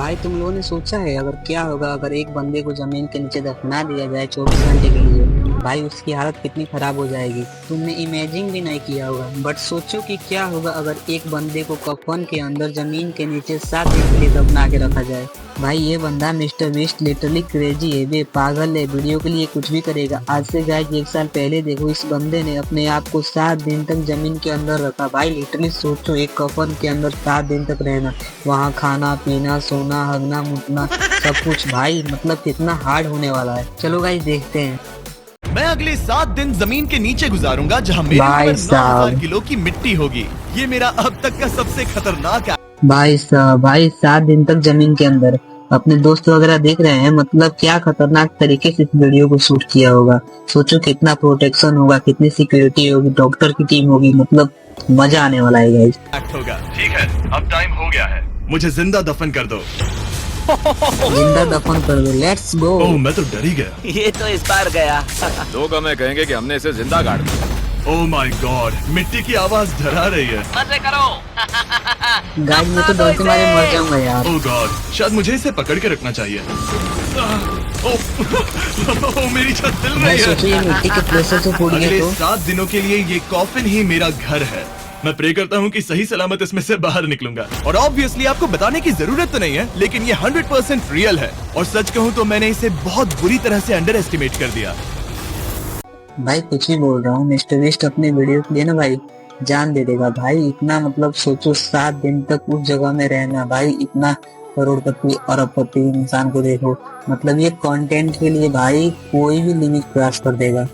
भाई तुम लोगों ने सोचा है अगर क्या होगा अगर एक बंदे को जमीन के नीचे दफना दिया जाए 24 घंटे के लिए। भाई उसकी हालत कितनी खराब हो जाएगी, तुमने इमेजिन भी नहीं किया होगा। बट सोचो कि क्या होगा अगर एक बंदे को कफन के अंदर जमीन के नीचे 7 दिन के लिए दफना के रखा जाए। भाई ये बंदा मिस्टर बीस्ट लिटरली क्रेजी है, बे पागल है, वीडियो के लिए कुछ भी करेगा। आज से गाइस 1 साल पहले देखो इस बंदे ने अपने आप को 7 दिन तक जमीन के अंदर रखा। भाई लिटरली सोचो एक कफन के अंदर 7 दिन तक रहना, वहाँ खाना पीना सोना हगना मुतना सब कुछ। भाई मतलब कितना हार्ड होने वाला है। चलो गाइस देखते हैं। मैं अगले 7 दिन जमीन के नीचे गुजारूंगा जहां मेरे ऊपर 9,000 किलो की मिट्टी होगी। ये मेरा अब तक का सबसे खतरनाक है। भाई साहब, भाई 7 दिन तक जमीन के अंदर। अपने दोस्त वगैरह देख रहे हैं, मतलब क्या खतरनाक तरीके से इस वीडियो को शूट किया होगा। सोचो कितना प्रोटेक्शन होगा, कितनी सिक्योरिटी होगी, डॉक्टर की टीम होगी, मतलब मजा आने वाला है गाइस। होगा। ठीक है, अब टाइम हो गया है, मुझे जिंदा दफन कर दो। जिंदा दफन कर दो, लेट्स गो। ओह मैं तो डर ही गया। ये तो इस बार गया। लोग हमें कहेंगे कि हमने इसे जिंदा गाड़ दिया। ओह माय गॉड, मिट्टी की आवाज डरा रही है। मजे करो। गाइस मैं तो डर से मारे मर जाऊंगा यार। ओह गॉड, शायद मुझे इसे पकड़ के रखना चाहिए। ओह मेरी छत हिल भाई रही सोचो ये है। मिट्टी के प्रेशर से फूट गया अगले तो। 7 दिनों के लिए ये कॉफिन ही मेरा घर है। मैं प्रे करता हूँ कि सही सलामत इसमें से बाहर निकलूंगा। और ऑब्वियसली आपको बताने की जरूरत तो नहीं है, लेकिन ये 100% रियल है। और सच कहूँ तो मैंने इसे बहुत बुरी तरह से अंडर एस्टिमेट कर दिया। भाई कुछ ही बोल रहा हूँ, मिस्टर बीस्ट अपने वीडियो के लिए ना भाई जान दे देगा। भाई इतना मतलब सोचो 7 दिन तक उस जगह में रहना। भाई इतना करोड़पति अरबपति इंसान को देखो, मतलब ये कंटेंट के लिए भाई कोई भी लिमिट क्रॉस कर देगा।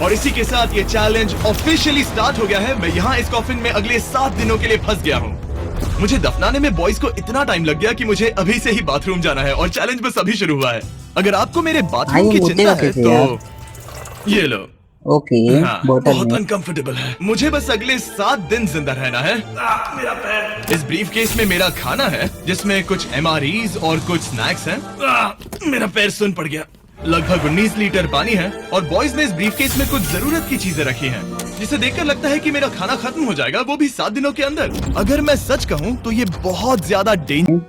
और इसी के साथ ये चैलेंज ऑफिशियली स्टार्ट हो गया है। मैं यहाँ इस कॉफिन में अगले 7 दिनों के लिए फंस गया हूँ। मुझे दफनाने में बॉयज को इतना टाइम लग गया कि मुझे अभी से ही बाथरूम जाना है और चैलेंज बस अभी शुरू हुआ है। अगर आपको मेरे बाथरूम की चिंता है तो ये लो। ओके हाँ, बोतल बहुत में। अनकंफर्टेबल है। मुझे बस अगले 7 दिन जिंदा रहना है। मेरा पैर। इस ब्रीफ केस में मेरा खाना है जिसमें कुछ MREs और कुछ स्नैक्स हैं। मेरा पैर सुन पड़ गया। लगभग 19 लीटर पानी है और बॉयज ने इस ब्रीफ केस में कुछ जरूरत की चीजें रखी हैं, जिसे देखकर लगता है कि मेरा खाना खत्म हो जाएगा, वो भी 7 दिनों के अंदर। अगर मैं सच कहूँ तो ये बहुत ज्यादा डेंजर।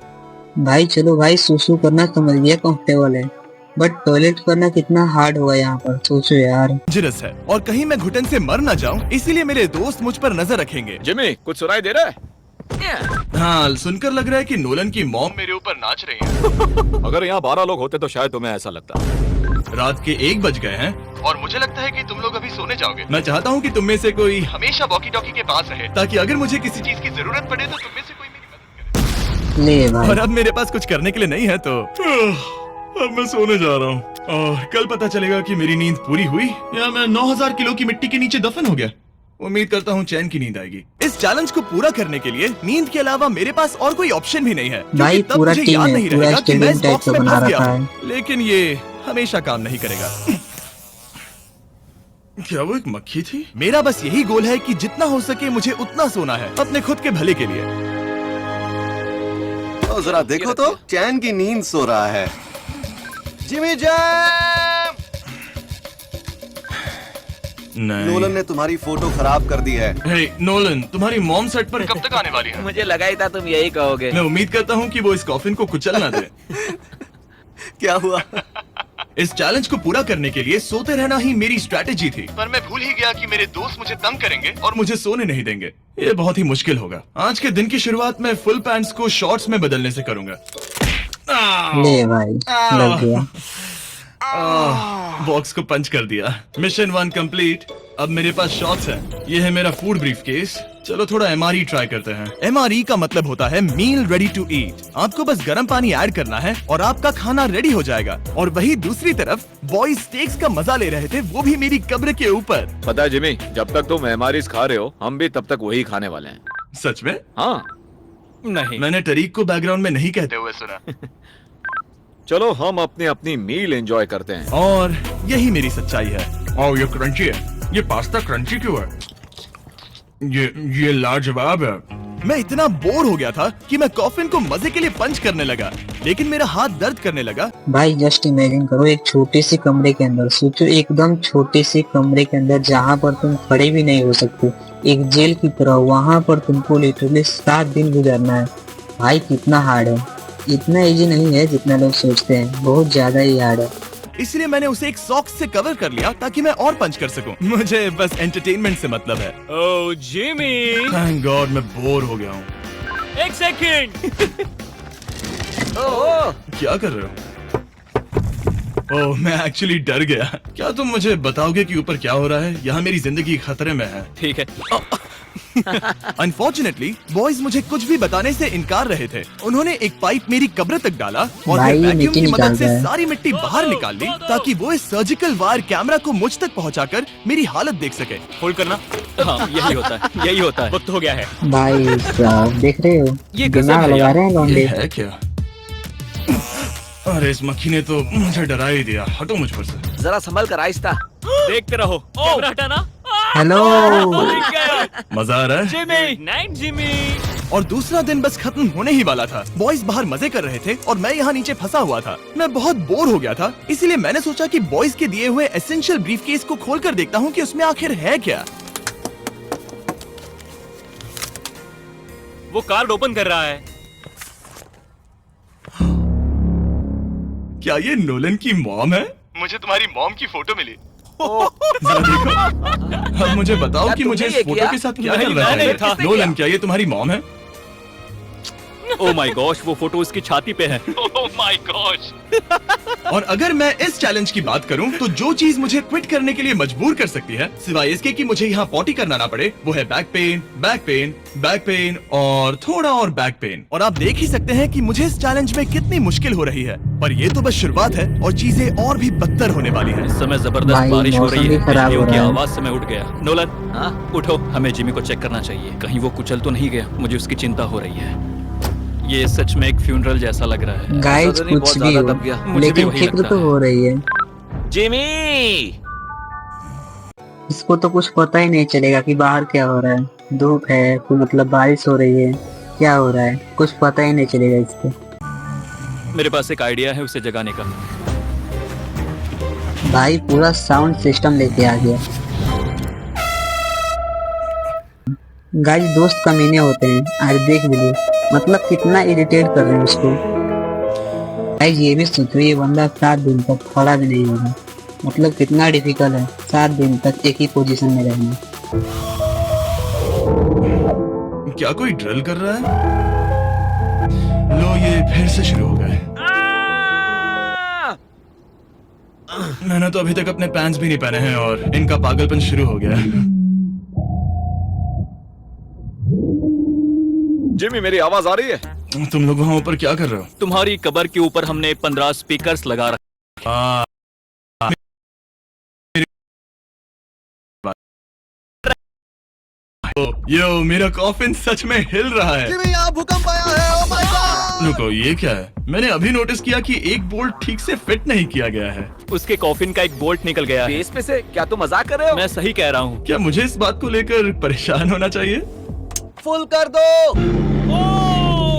भाई चलो भाई सुसु करना समझ गया कंफर्टेबल है, बट टॉयलेट करना कितना हार्ड होगा यहाँ पर, सोचो यार। है और कहीं मैं घुटन से मर ना जाऊं, इसीलिए मेरे दोस्त मुझ पर नजर रखेंगे। जिमी कुछ सुनाई दे रहा है? हाँ, सुनकर लग रहा है कि नोलन की मॉम मेरे ऊपर नाच रही है। अगर यहाँ 12 लोग होते तो शायद तुम्हें ऐसा लगता। रात के 1 बज गए हैं और मुझे लगता है कि तुम लोग अभी सोने जाओगे। मैं चाहता हूँ कि तुम में से कोई हमेशा वॉकी टॉकी के पास रहे, ताकि अगर मुझे किसी चीज की जरूरत पड़े तो तुम में से कोई मेरी मदद करे। ले भाई और अब मेरे पास कुछ करने के लिए नहीं है तो अब मैं सोने जा रहा हूँ और कल पता चलेगा कि मेरी नींद पूरी हुई या मैं 9,000 किलो की मिट्टी के नीचे दफन हो गया। उम्मीद करता हूँ चैन की नींद आएगी। इस चैलेंज को पूरा करने के लिए नींद के अलावा मेरे पास और कोई ऑप्शन भी नहीं है, भाई क्योंकि तब पूरा मुझे टीम याद है, नहीं पूरा रहेगा कि मैं इस स्टेडियम बॉक्स टाइप में का बना फंस गया रखा हूँ। लेकिन ये हमेशा काम नहीं करेगा। क्या वो एक मक्खी थी? मेरा बस यही गोल है कि जितना हो सके मुझे उतना सोना है, अपने खुद के भले के लिए। तो जरा देखो तो, चैन की नींद सो रहा है। Jimmy jam! नोलन ने तुम्हारी फोटो खराब कर दी है। हे नोलन, तुम्हारी मॉम सेट पर कब तक आने वाली है? मुझे लगा ही था तुम यही कहोगे। मैं उम्मीद करता हूँ कि वो इस कॉफिन को कुचल ना दे। क्या हुआ? इस चैलेंज को पूरा करने के लिए सोते रहना ही मेरी स्ट्रैटेजी थी, पर मैं भूल ही गया कि मेरे दोस्त मुझे तंग करेंगे और मुझे सोने नहीं देंगे। ये बहुत ही मुश्किल होगा। आज के दिन की शुरुआत मैं फुल पैंट्स को शॉर्ट्स में बदलने से करूंगा। ले भाई लग गया। बॉक्स को पंच कर दिया। Mission 1 complete. अब मेरे पास शॉर्ट्स हैं। ये है मेरा फूड ब्रीफ केस। चलो थोड़ा MRE ट्राई करते हैं। MRE का मतलब होता है मील रेडी टू ईट। आपको बस गर्म पानी ऐड करना है और आपका खाना रेडी हो जाएगा। और वही दूसरी तरफ बॉयज स्टेक्स का मजा ले रहे थे, वो भी मेरी कब्र के ऊपर। पता है जिमी, जब तक तुम MREs खा रहे हो हम भी तब तक वही खाने वाले हैं। सच में? हाँ नहीं, मैंने टरीक को बैकग्राउंड में नहीं कहते हुए सुना। चलो हम अपनी अपनी मील एंजॉय करते हैं। और यही मेरी सच्चाई है। और ये क्रंची है। ये पास्ता क्रंची क्यों है? ये लाजवाब है। मैं इतना बोर हो गया था कि मैं कॉफिन को मजे के लिए पंच करने लगा, लेकिन मेरा हाथ दर्द करने लगा। भाई जस्ट इमेजिन करो एक छोटे से कमरे के अंदर, सोचो एकदम छोटे से कमरे के अंदर जहाँ पर तुम खड़े भी नहीं हो सकते, एक जेल की तरह, वहाँ पर तुमको लिटरली 7 दिन गुजारना है। भाई कितना हार्ड है। इतना इजी नहीं है जितना लोग सोचते हैं, बहुत ज्यादा ही हार्ड है। इसलिए मैंने उसे एक सॉक्स से कवर कर लिया ताकि मैं और पंच कर सकूं। मुझे बस एंटरटेनमेंट से मतलब है। ओह जिमी, थैंक गॉड मैं बोर हो गया हूँ। एक सेकंड। ओह क्या कर रहे हो? ओह मैं एक्चुअली डर गया। क्या तुम मुझे बताओगे कि ऊपर क्या हो रहा है? यहाँ मेरी जिंदगी खतरे में है। ठीक है। अनफॉर्चुनेटली बॉयज मुझे कुछ भी बताने से इनकार रहे थे। उन्होंने एक पाइप मेरी कब्र तक डाला और भाई, फिर ये वैक्यूम मिट्टी की मदद से निकालता है। सारी मिट्टी बाहर निकाल ली ताकि वो इस सर्जिकल वायर कैमरा को मुझ तक पहुंचाकर मेरी हालत देख सके। होल्ड करना। हाँ यही होता है, यही होता है। वक्त हो गया है। भाई साहब देख रहे हो, ये गजब दिमाग है लगा यार। रहे हैं ये लौंडे। है क्या? अरे इस मक्खी ने तो मुझे डरा ही दिया। हटो मुझ पर से। जरा संभल कर आहिस्ता। देखते रहो। कैमरा हटाना। हेलो। मजा आ रहा है? Jimmy, night Jimmy. और दूसरा दिन बस खत्म होने ही वाला था। बॉयज बाहर मजे कर रहे थे और मैं यहाँ नीचे फंसा हुआ था। मैं बहुत बोर हो गया था, इसीलिए मैंने सोचा कि बॉयज के दिए हुए एसेंशियल ब्रीफकेस को खोलकर देखता हूँ कि उसमें आखिर है क्या। वो कार्ड ओपन कर रहा है। क्या ये नोलन की मॉम है? मुझे तुम्हारी मॉम की फोटो मिली। जरा देखो। अब मुझे बताओ क्या कि तुमने मुझे इस ये फोटो किया? के साथ क्या नहीं, चल रहा मैंने है? था। नोलन क्या ये तुम्हारी मॉम है? ओह माय गॉश, वो फोटो उसकी छाती पे है। Oh my gosh. और अगर मैं इस चैलेंज की बात करूं तो जो चीज मुझे क्विट करने के लिए मजबूर कर सकती है, सिवाय इसके कि मुझे यहाँ पॉटी करना ना पड़े, वो है back pain, back pain, back pain और थोड़ा और बैक पेन। और आप देख ही सकते हैं कि मुझे इस चैलेंज में कितनी मुश्किल हो रही है। पर ये तो बस शुरुआत है और चीजें और भी बदतर होने वाली है। इस समय जबरदस्त भाई, बारिश हो मौसम रही भी है। खराब बिजलियों हो की रहा है। आवाज से मैं उठ गया। नोलन, हाँ? उठो, हमें जिमी को चेक करना चाहिए। कहीं वो कुचल तो नहीं गया। मुझे उसकी चिंता हो रही है। ये सच में एक फ्यूनरल जैसा लग रहा है। गाइस ऐसा तो नहीं, कुछ बहुत भी ज्यादा हो, दब गया। मुझे भी लेकिन वही फिक्र लगता तो है। हो रही है। जिमी, इसको तो कुछ पता ही नहीं चलेगा कि बाहर क्या हो रहा है। धूप है, कोई मतलब बारिश हो रही है, क्या हो रहा है कुछ पता ही नहीं चलेगा इसको। मेरे पास एक आइडिया है उसे जगाने का। भाई पूरा साउंड सिस्टम लेके आ गया। गाइस दोस्त कमीने होते हैं, आज देख लीजिए मतलब कितना इरिटेट कर रहे हैं उसको। गाइस ये भी सोचो, ये बंदा 7 दिन तक खड़ा भी नहीं होगा, मतलब कितना डिफिकल्ट है 7 दिन तक एक ही पोजीशन में रहना। क्या कोई ड्रिल कर रहा है? लो ये फिर से शुरू हो गए। मैंने तो अभी तक अपने पैंट्स भी नहीं पहने हैं और इनका पागलपन शुरू हो गया है। जिमी मेरी आवाज आ रही है? तुम लोग वहाँ ऊपर क्या कर रहे हो? तुम्हारी कबर के ऊपर हमने 15 स्पीकर्स लगा रखे। हाँ, यो मेरा कॉफिन सच में हिल रहा है। जिमी यहाँ भूकंप आया है। Oh my God. रुको ये क्या है? मैंने अभी नोटिस किया कि एक बोल्ट ठीक से फिट नहीं किया गया है। उसके कॉफिन का एक बोल्ट निकल गया है। बेस पे से क्या तुम मजाक कर रहे हो? मैं सही कह रहा हूँ। क्या मुझे इस बात को लेकर परेशान होना चाहिए? फुल कर दो।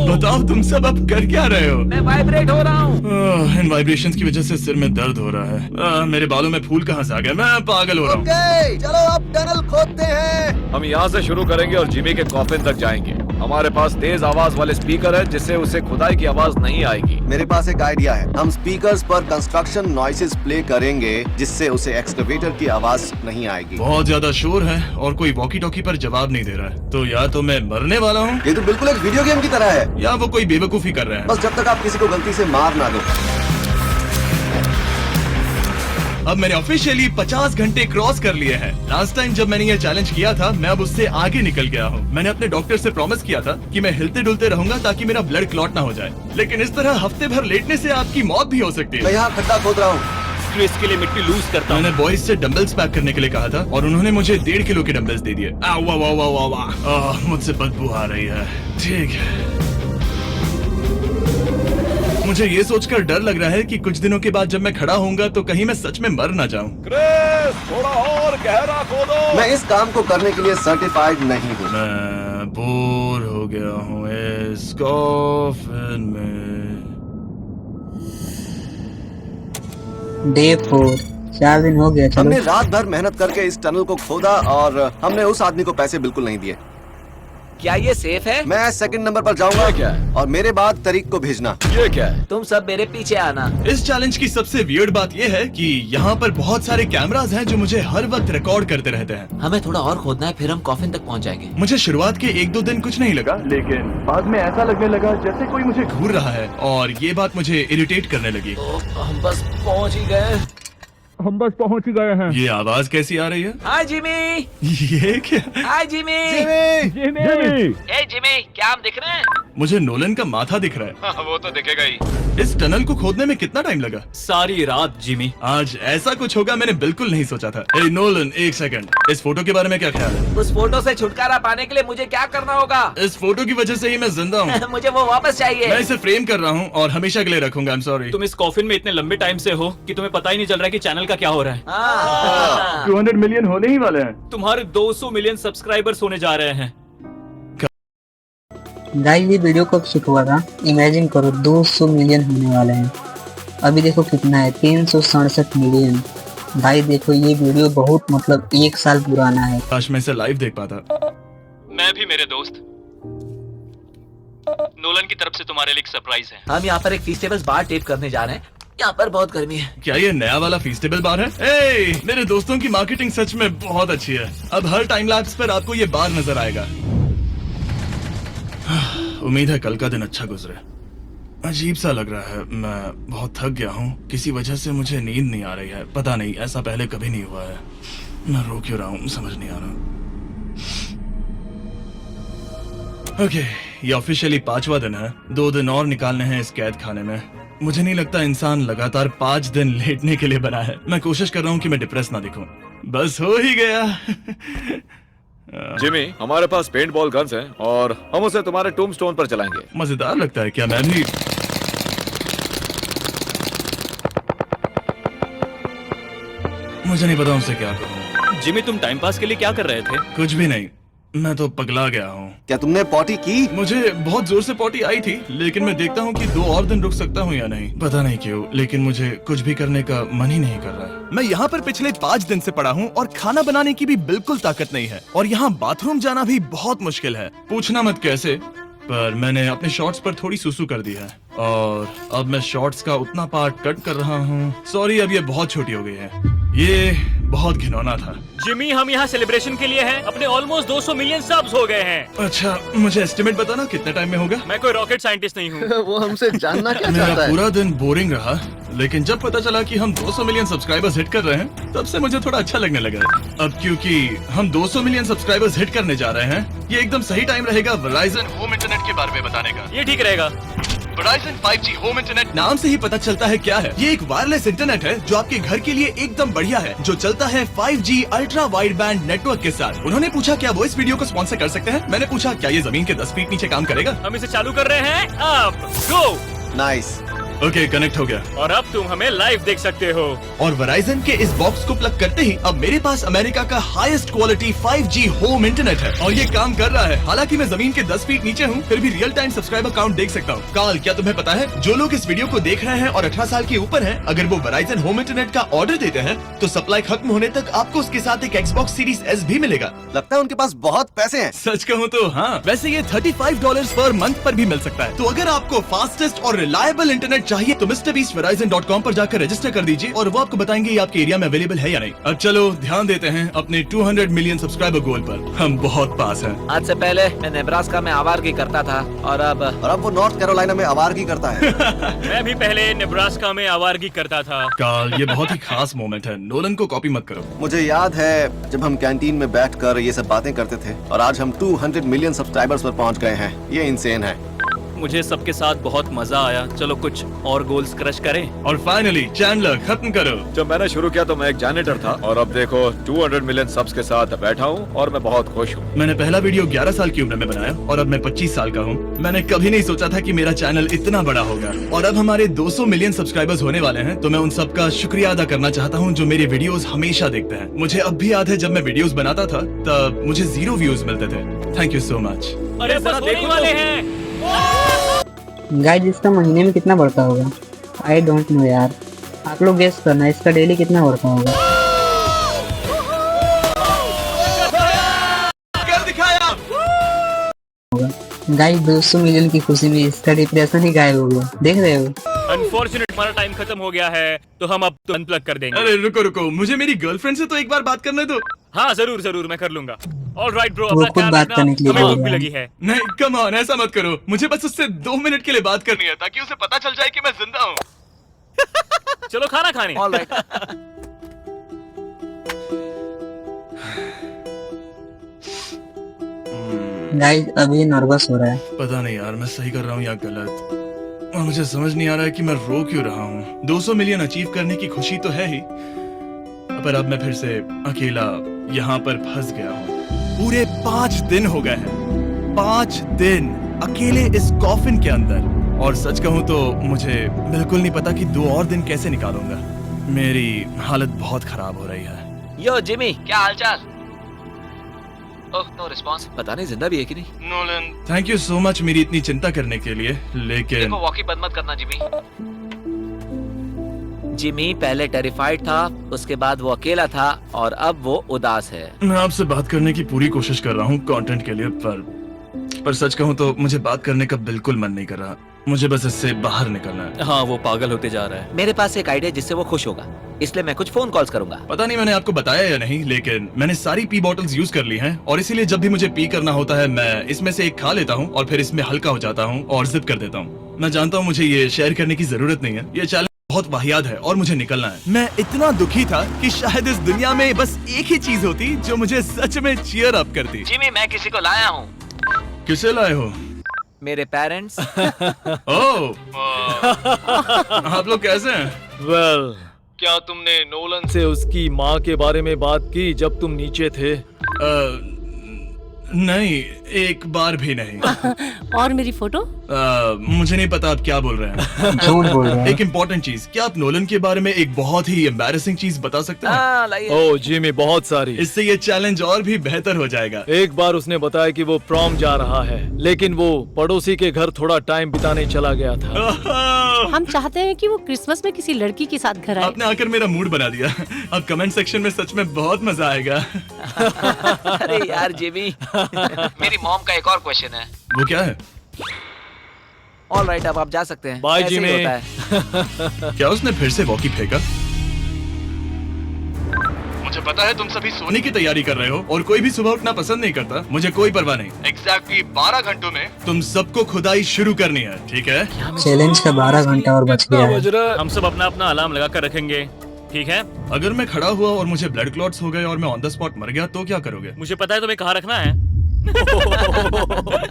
बताओ तुम सब अब कर क्या रहे हो? मैं वाइब्रेट हो रहा हूँ। इन वाइब्रेशंस की वजह से सिर में दर्द हो रहा है। मेरे बालों में फूल कहाँ से आ गए? मैं पागल हो रहा हूँ। ओके चलो अब टनल खोदते हैं। हम यहाँ से शुरू करेंगे और जिमी के कॉफिन तक जाएंगे। हमारे पास तेज आवाज वाले स्पीकर है जिससे उसे खुदाई की आवाज नहीं आएगी। मेरे पास एक आइडिया है। हम स्पीकर्स पर कंस्ट्रक्शन नॉइसेस प्ले करेंगे जिससे उसे एक्सकवेटर की आवाज नहीं आएगी। बहुत ज्यादा शोर है और कोई वॉकी टॉकी पर जवाब नहीं दे रहा है। तो या तो मैं मरने वाला हूँ ये तो बिल्कुल एक वीडियो गेम की तरह है, या वो कोई बेवकूफी कर रहे हैं। बस जब तक आप किसी को गलती से मार ना दो। अब मैंने ऑफिशियली 50 घंटे क्रॉस कर लिए हैं। लास्ट टाइम जब मैंने ये चैलेंज किया था मैं अब उससे आगे निकल गया हूँ। मैंने अपने डॉक्टर से प्रॉमिस किया था कि मैं हिलते डुलते रहूंगा ताकि मेरा ब्लड क्लॉट ना हो जाए, लेकिन इस तरह हफ्ते भर लेटने से आपकी मौत भी हो सकती मैं है। यहाँ खड्डा खोद रहा हूँ। स्ट्रेस के लिए मिट्टी लूज करता हूँ। मैंने बॉयज से डंबल्स पैक करने के लिए कहा था और उन्होंने मुझे 1.5 किलो के डंबल्स दे दिए। वाह वाह वाह वाह वाह, मुझसे बदबू आ रही है। ठीक है, मुझे ये सोचकर डर लग रहा है कि कुछ दिनों के बाद जब मैं खड़ा होऊंगा तो कहीं मैं सच में मर ना जाऊं। क्रिस, थोड़ा और गहरा खोदो। मैं इस काम को करने के लिए सर्टिफाइड नहीं हूँ। मैं बोर हो गया हूँ इस कॉफिन में। डे 4, 4 दिन हो गया। हमने चलो रात भर मेहनत करके इस टनल को खोदा और हमने उस आदमी को पैसे बिल्कुल नहीं दिए। क्या ये सेफ है? मैं सेकंड नंबर पर जाऊंगा। ये क्या है? और मेरे बाद तरीक को भेजना। ये क्या है? तुम सब मेरे पीछे आना। इस चैलेंज की सबसे वियर्ड बात यह है कि यहाँ पर बहुत सारे कैमरास हैं जो मुझे हर वक्त रिकॉर्ड करते रहते हैं। हमें थोड़ा और खोदना है, फिर हम कॉफिन तक पहुंच जाएंगे। मुझे शुरुआत के 1-2 दिन कुछ नहीं लगा, लेकिन बाद में ऐसा लगने लगा जैसे कोई मुझे घूर रहा है, और ये बात मुझे इरिटेट करने लगी। हम बस पहुंच ही गए। ये आवाज कैसी आ रही है? हाय जिमी। ये क्या? हाय जिमी। ए जिमी, क्या हम दिख रहे हैं? मुझे नोलन का माथा दिख रहा है। हाँ, वो तो दिखेगा ही। इस टनल को खोदने में कितना टाइम लगा? सारी रात जिमी। आज ऐसा कुछ होगा मैंने बिल्कुल नहीं सोचा था। ए नोलन, एक सेकंड, इस फोटो के बारे में क्या ख्याल है? उस फोटो से छुटकारा पाने के लिए मुझे क्या करना होगा? इस फोटो की वजह से ही मैं जिंदा हूँ। मुझे वो वापस चाहिए। मैं इसे फ्रेम कर रहा हूँ और हमेशा के लिए रखूंगा। I am sorry. तुम इस कॉफिन में इतने लंबे टाइम से हो कि तुम्हें पता ही नहीं चल रहा है कि चैनल का क्या हो रहा है। हाँ। 200 मिलियन होने ही वाले हैं। तुम्हारे 200 मिलियन सब्सक्राइबर्स होने जा रहे हैं। गाइस ये वीडियो कब शूट हुआ था? इमेजिन करो 200 मिलियन होने वाले हैं। अभी देखो कितना है, 367 मिलियन। भाई देखो ये वीडियो बहुत मतलब 1 साल पुराना है। काश मैं इसे लाइव देख पाता। मैं भी मेरे दोस्त। नोलन की तरफ से तुम्हारे लिए एक सरप्राइज है। हम यहाँ पर एक फीस्टेबल्स बार टेप करने जा रहे हैं। यहाँ पर बहुत गर्मी है। क्या ये नया वाला फीस्टेबल बार है? ए, मेरे दोस्तों की मार्केटिंग सच में बहुत अच्छी है। अब हर टाइम लैप्स पर आपको ये बार नजर आएगा। उम्मीद है कल का दिन अच्छा गुजरे। अजीब सा लग रहा है, मैं बहुत थक गया हूँ। किसी वजह से मुझे नींद नहीं आ रही है। पता नहीं, ऐसा पहले कभी नहीं हुआ है। मैं रो क्यों रहा हूँ समझ नहीं आ रहा। ओके, ये ऑफिशियली 5वां दिन है। 2 दिन और निकालने हैं इस कैद खाने में। मुझे नहीं लगता इंसान लगातार 5 दिन लेटने के लिए बना है। मैं कोशिश कर रहा हूँ कि मैं डिप्रेस ना दिखूं। बस हो ही गया। जिमी, हमारे पास पेंट बॉल गन्स हैं और हम उसे तुम्हारे टूम्बस्टोन पर चलाएंगे। मजेदार लगता है क्या? मैं भी मुझे नहीं पता उनसे क्या करूं। जिमी तुम टाइम पास के लिए क्या कर रहे थे? कुछ भी नहीं, मैं तो पगला गया हूँ। क्या तुमने पॉटी की? मुझे बहुत जोर से पॉटी आई थी, लेकिन मैं देखता हूँ कि 2 और दिन रुक सकता हूँ या नहीं। पता नहीं क्यों, लेकिन मुझे कुछ भी करने का मन ही नहीं कर रहा है। मैं यहाँ पर पिछले 5 दिन से पड़ा हूँ और खाना बनाने की भी बिल्कुल ताकत नहीं है। और यहाँ बाथरूम जाना भी बहुत मुश्किल है। पूछना मत कैसे, पर मैंने अपने शॉर्ट्स पर थोड़ी सुसु कर दी है और अब मैं शॉर्ट्स का उतना पार्ट कट कर रहा हूँ। सॉरी, अब ये बहुत छोटी हो गई है। ये बहुत घिनौना था। जिमी, हम यहाँ सेलिब्रेशन के लिए हैं। अपने ऑलमोस्ट 200 मिलियन सब्स हो गए हैं। अच्छा, मुझे एस्टिमेट बताना कितने टाइम में होगा? मैं कोई रॉकेट साइंटिस्ट नहीं हूँ। वो हमसे जानना क्या मेरा चाहता है? पूरा दिन बोरिंग रहा, लेकिन जब पता चला कि हम 200 मिलियन सब्सक्राइबर्स हिट कर रहे हैं, तब से मुझे थोड़ा अच्छा लगने लगा। अब क्योंकि हम 200 मिलियन सब्सक्राइबर्स हिट करने जा रहे हैं, ये एकदम सही टाइम रहेगा वेराइजन होम इंटरनेट के बारे में बताने का। ये ठीक रहेगा। वेराइजन 5G होम इंटरनेट नाम से ही पता चलता है क्या है। ये एक वायरलेस इंटरनेट है जो आपके घर के लिए एकदम बढ़िया है, जो चलता है 5G ultra wide band network के साथ। उन्होंने पूछा क्या वो इस वीडियो को स्पॉन्सर कर सकते हैं। मैंने पूछा क्या ये जमीन के 10 फीट नीचे काम करेगा। हम इसे चालू कर रहे हैं। अब गो। नाइस। ओके, कनेक्ट हो गया। और अब तुम हमें लाइव देख सकते हो। और वेराइजन के इस बॉक्स को प्लग करते ही अब मेरे पास अमेरिका का highest quality 5G home internet है और ये काम कर रहा है। हालांकि मैं जमीन के 10 फीट नीचे हूँ, फिर भी रियल टाइम सब्सक्राइबर काउंट देख सकता हूँ। काल, क्या तुम्हें पता है जो लोग इस वीडियो को देख रहे हैं और 18 साल के ऊपर हैं, अगर वो वेराइजन होम इंटरनेट का ऑर्डर देते हैं तो सप्लाई खत्म होने तक आपको उसके साथ एक Xbox Series S भी मिलेगा। लगता है उनके पास बहुत पैसे हैं। सच कहूँ तो हाँ। वैसे ये $35 पर मंथ पर भी मिल सकता है। तो अगर आपको फास्टेस्ट और रिलायबल इंटरनेट चाहिए तो MrBeastVerizon.com पर जाकर रजिस्टर कर दीजिए और वो आपको बताएंगे ये आपके एरिया में अवेलेबल है या नहीं। अब चलो ध्यान देते हैं अपने 200 मिलियन सब्सक्राइबर गोल पर। हम बहुत पास हैं। आज से पहले मैं नेब्रास्का में आवारगी करता था और अब वो नॉर्थ कैरोलिना में आवारगी करता है। मैं भी पहले नेब्रास्का में आवारगी करता था। काल, ये बहुत ही खास मोमेंट है। नोलन को कॉपी मत करो। मुझे याद है जब हम कैंटीन में बैठकर ये सब बातें करते थे और आज हम 200 मिलियन सब्सक्राइबर्स पर पहुंच गए हैं। ये इंसेन है। मुझे सबके साथ बहुत मजा आया। चलो कुछ और गोल्स क्रश करें। और फाइनली चैंडलर, खत्म करो। जब मैंने शुरू किया तो मैं एक जैनिटर था और अब देखो 200 मिलियन सब्स के साथ बैठा हूँ और मैं बहुत खुश हूँ। मैंने पहला वीडियो 11 साल की उम्र में बनाया और अब मैं 25 साल का हूँ। मैंने कभी नहीं सोचा था कि मेरा चैनल इतना बड़ा होगा और अब हमारे 200 मिलियन सब्सक्राइबर्स होने वाले हैं। तो मैं उन सबका शुक्रिया अदा करना चाहता हूँ जो मेरे वीडियोस हमेशा देखते हैं। मुझे अब भी याद है जब मैं वीडियोस बनाता था तब मुझे 0 व्यूज मिलते थे। Thank you so much. अरे जरा देखने वाले हैं। गाइस इसका महीने में कितना बढ़ता होगा? आई डोंट नो यार। आप लोग गेस करना इसका डेली कितना बढ़ता होगा। गाइस 200 मिलियन की खुशी में इसका डिप्रेशन ही गायब हो गया, देख रहे हो। अनफॉर्चुनेट हमारा टाइम खत्म हो गया है, तो हम अब तो अनप्लग कर देंगे। अरे रुको रुको, मुझे मेरी गर्लफ्रेंड से तो एक बार बात करने दो। हाँ जरूर जरूर, मैं कर लूंगा। ऑलराइट ब्रो, वो अपना खुद ख्याल बात रखना, करने के लिए हमें बोल भूख भी रहा है। लगी है। नहीं कम ऑन, ऐसा मत करो, मुझे बस उससे 2 मिनट के लिए बात करनी है ताकि उसे पता चल जाए कि मैं जिंदा हूँ। चलो खाना खाने। ऑलराइट। गाइस अभी नर्वस हो रहा है। पता नहीं यार, मैं सही कर रहा हूँ या गलत, और मुझे समझ नहीं आ रहा है कि मैं रो क्यों रहा हूँ। 200 मिलियन अचीव करने की खुशी तो है ही, पर अब मैं फिर से अकेला यहाँ पर फंस गया हूँ। पूरे 5 दिन हो गए हैं, 5 दिन अकेले इस कॉफिन के अंदर, और सच कहूँ तो मुझे बिल्कुल नहीं पता कि 2 और दिन कैसे निकालूंगा। मेरी हालत बहुत खराब हो रही है। यो जिमी, क्या हालचाल? Oh no response. पता नहीं जिंदा भी है कि नहीं। Nolan, thank you so much मेरी इतनी चिंता करने के लिए, लेकिन देखो वॉकी बंद मत करना जिमी। जिमी पहले टेरिफाइड था, उसके बाद वो अकेला था, और अब वो उदास है। मैं आपसे बात करने की पूरी कोशिश कर रहा हूँ कंटेंट के लिए, पर सच कहूँ तो मुझे बात करने का बिल्कुल मन नहीं कर रहा। मुझे बस इससे बाहर निकलना है। हाँ, वो पागल होते जा रहा है। मेरे पास एक आइडिया जिससे वो खुश होगा, इसलिए मैं कुछ फोन कॉल्स करूंगा। पता नहीं मैंने आपको बताया या नहीं, लेकिन मैंने सारी पी बॉटल्स यूज कर ली हैं, और इसीलिए जब भी मुझे पी करना होता है मैं इसमें से एक खा लेता हूँ और फिर इसमें हल्का हो जाता हूँ और जिप कर देता हूँ। मैं जानता हूँ मुझे ये शेयर करने की जरूरत नहीं है, ये चैलेंज बहुत वाहियात है और मुझे निकलना है। मैं इतना दुखी था कि शायद इस दुनिया में बस एक ही चीज होती जो मुझे सच में चीयर अप करती। जिमी मैं किसी को लाया हूँ। किसे लाए हो? मेरे पेरेंट्स। ओह, आप लोग कैसे हैं? वेल, क्या तुमने नोलन से उसकी माँ के बारे में बात की जब तुम नीचे थे? नहीं, एक बार भी नहीं। और मेरी फोटो? मुझे नहीं पता आप क्या बोल रहे हैं। झूठ बोल रहा है। एक इम्पोर्टेंट चीज, क्या आप नोलन के बारे में एक बहुत ही एम्बैरेसिंग चीज बता सकते हैं? ओह जिमी, बहुत सारी। इससे ये चैलेंज और भी बेहतर हो जाएगा। एक बार उसने बताया कि वो प्रॉम जा रहा है, लेकिन वो पड़ोसी के घर थोड़ा टाइम बिताने चला गया था। हम चाहते हैं कि वो क्रिसमस में किसी लड़की के साथ घर आए। आपने आकर मेरा मूड बना दिया। अब कमेंट सेक्शन में सच में बहुत मजा आएगा। अरे यार जिमी, मेरी मॉम का एक और क्वेश्चन है। वो क्या है? ऑलराइट, अब आप जा सकते हैं। बाय ऐसे ही जिमी। होता है। क्या उसने फिर से वॉकी फेंका? मुझे पता है तुम सभी सोने की तैयारी कर रहे हो और कोई भी सुबह उठना पसंद नहीं करता। मुझे कोई परवाह नहीं। एग्जैक्टली 12 घंटों में तुम सबको खुदाई शुरू करनी है, ठीक है? चैलेंज का 12 घंटा और बच गया है। हम सब अपना अपना अलार्म लगा कर रखेंगे, ठीक है? अगर मैं खड़ा हुआ और मुझे ब्लड क्लॉट्स हो गए और मैं ऑन द स्पॉट मर गया तो क्या करोगे? मुझे पता है तुम्हें कहाँ रखना है।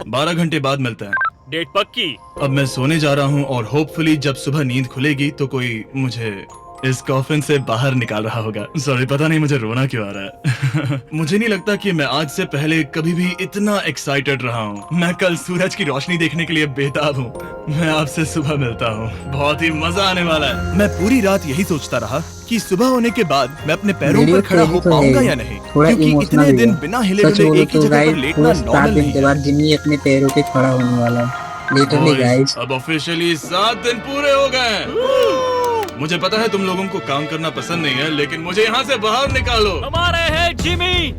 12 घंटे बाद मिलते हैं। डेट पक्की। अब मैं सोने जा रहा हूँ और होपफुली जब सुबह नींद खुलेगी तो कोई मुझे इस कॉफिन से बाहर निकाल रहा होगा। सॉरी, पता नहीं मुझे रोना क्यों आ रहा है। मुझे नहीं लगता कि मैं आज से पहले कभी भी इतना एक्साइटेड रहा हूँ। मैं कल सूरज की रोशनी देखने के लिए बेताब हूँ। मैं आपसे सुबह मिलता हूँ, बहुत ही मजा आने वाला है। मैं पूरी रात यही सोचता रहा कि सुबह होने के बाद मैं अपने पैरों वीडियो पर खड़ा हो तो है, पाऊंगा या नहीं, थोड़ा क्योंकि इमोशनल इतने भी दिन है। बिना हिले सच डुले बोलो एक ही तो जगह पर गाइस लेटना पूरे 7 नॉर्मल दिन नहीं के है। बाद जिम्मी अपने पैरों पे खड़ा होने वाला है। Literally Boys, guys. अब ऑफिशियली 7 दिन पूरे हो गए हैं। मुझे पता है तुम लोगों को काम करना पसंद नहीं है, लेकिन मुझे यहाँ से बाहर निकालो। हमारे हैं जिमी।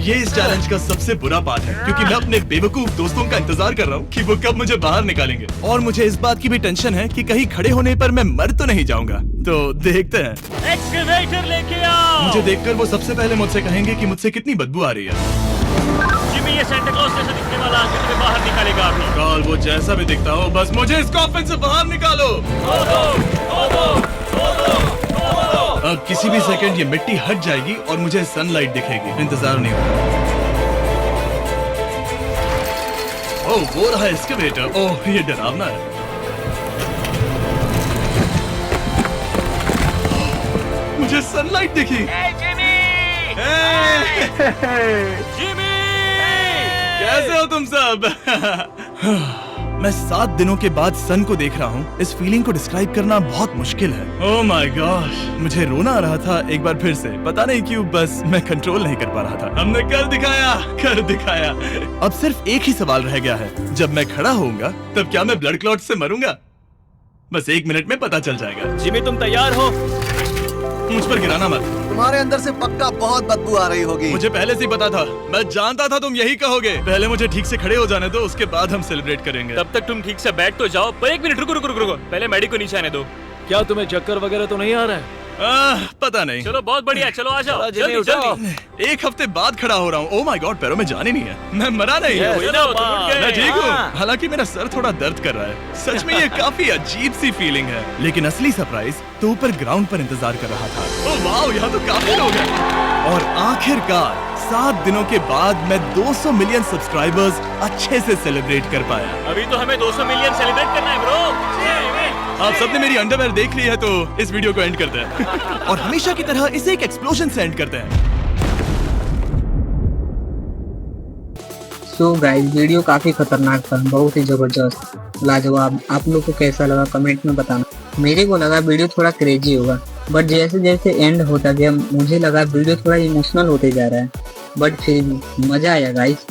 ये इस चैलेंज का सबसे बुरा पार्ट है, क्योंकि मैं अपने बेवकूफ दोस्तों का इंतजार कर रहा हूँ कि वो कब मुझे बाहर निकालेंगे, और मुझे इस बात की भी टेंशन है कि कहीं खड़े होने पर मैं मर तो नहीं जाऊंगा। तो देखते हैं। एक्सकवेटर लेके आओ। मुझे देखकर वो सबसे पहले मुझसे कहेंगे कि मुझसे कितनी बदबू आ रही है। जिमी, ये सांता क्लॉज जैसा दिखने वाला आदमी तुम्हें बाहर निकालेगा अभी। काल, वो जैसा भी दिखता हो, बस मुझे इस कॉफिन से बाहर निकालो। अब किसी भी सेकंड ये मिट्टी हट जाएगी और मुझे सनलाइट दिखेगी। इंतजार नहीं होगा। ओह, वो रहा एक्सकवेटर। ओह, ये डरावना है। मुझे सनलाइट दिखी। जिमी, कैसे हो तुम सब? मैं 7 दिनों के बाद सन को देख रहा हूँ। इस फीलिंग को डिस्क्राइब करना बहुत मुश्किल है। ओह माय गॉश, मुझे रोना आ रहा था एक बार फिर से। पता नहीं क्यों, बस मैं कंट्रोल नहीं कर पा रहा था। हमने कर दिखाया। अब सिर्फ एक ही सवाल रह गया है, जब मैं खड़ा होऊंगा तब क्या मैं ब्लड क्लॉट से मरूंगा? बस 1 मिनट में पता चल जाएगा। जिमी तुम तैयार हो? मुझ पर गिराना मत। तुम्हारे अंदर से पक्का बहुत बदबू आ रही होगी। मुझे पहले से ही पता था, मैं जानता था तुम यही कहोगे। पहले मुझे ठीक से खड़े हो जाने दो, उसके बाद हम सेलिब्रेट करेंगे। तब तक तुम ठीक से बैठ तो जाओ। पर 1 मिनट रुको रुको रुको रुको, पहले मैडी को नीचे आने दो। क्या तुम्हें चक्कर वगैरह तो नहीं आ रहा है? पता नहीं। चलो बहुत बढ़िया, चलो आ जाओ जल्दी जल्दी। 1 हफ्ते बाद खड़ा हो रहा हूँ। ओह माय गॉड, पैरों में जान ही नहीं है। मैं मरा नहीं हूँ। चलो, तुम उठ गए। मैं ठीक हूँ। हालांकि मेरा सर थोड़ा दर्द कर रहा है। सच में ये काफी अजीब सी फीलिंग है। लेकिन असली सरप्राइज तो ऊपर ग्राउंड पर इंतजार कर रहा था। ओह वाओ, यहाँ तो काफी लोग हैं। और आखिरकार 7 दिनों के बाद मैं 200 मिलियन सब्सक्राइबर्स अच्छे से सेलिब्रेट कर पाया। अभी तो हमें 200 मिलियन सेलिब्रेट करना है ब्रो। आप सबने मेरी अंडरवेयर देख ली है, तो इस वीडियो को एंड करते हैं। और हमेशा की तरह इसे एक एक्सप्लोजन से एंड करते हैं। सो गाइस, वीडियो काफी खतरनाक था, बहुत ही जबरदस्त, लाजवाब। आप लोग को कैसा लगा कमेंट में बताना। मेरे को लगा वीडियो थोड़ा क्रेजी होगा, बट जैसे जैसे एंड होता गया मुझे लगा वीडियो थोड़ा इमोशनल होते जा रहा है। बट फिर भी मजा आया गाइस।